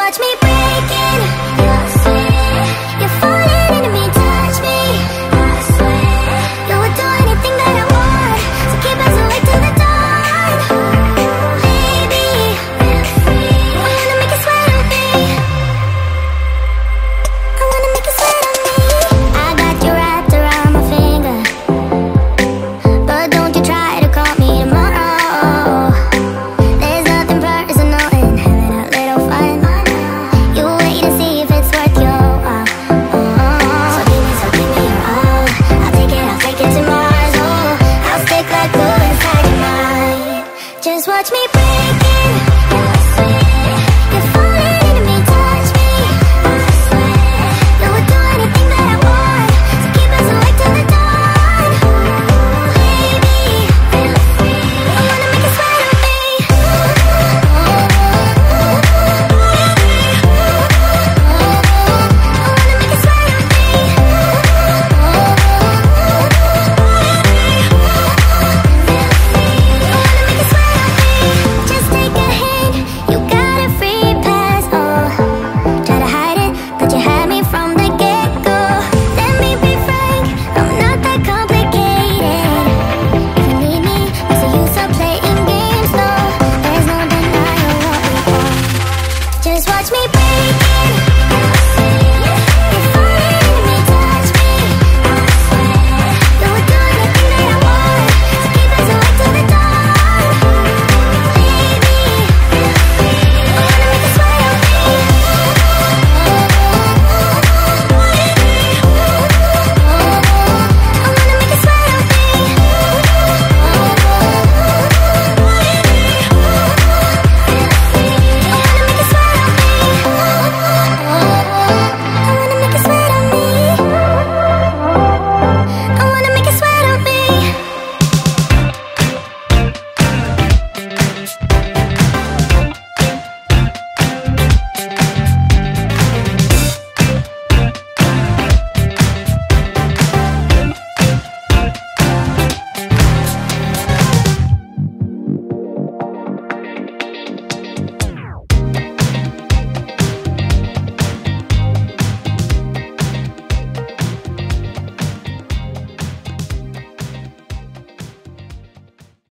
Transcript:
watch me breaking. You're falling into me, touch me. You would do anything that I want, so keep us awake till the dawn. Baby, I wanna make you sweat on me. I wanna make you sweat on me. I got you wrapped around my finger, but don't you try to call me tomorrow. There's nothing personal in having a little fun. You wait and see if it's worth your while. So give me your all. I'll take it to Mars. Oh, I'll stick like glue inside your mind. Just watch me breaking. You're falling into me, touch me. You would do anything that I want, so keep us awake till the dawn. Baby, I wanna make you sweat on me. I wanna make you sweat on me. Just take a hint, you got a free pass. Oh, try to hide it, but you had me from the get-go. Let me be frank, I'm not that complicated. If you need me, I say you stop playing games. No, there's no denying what we want. Just watch me break it.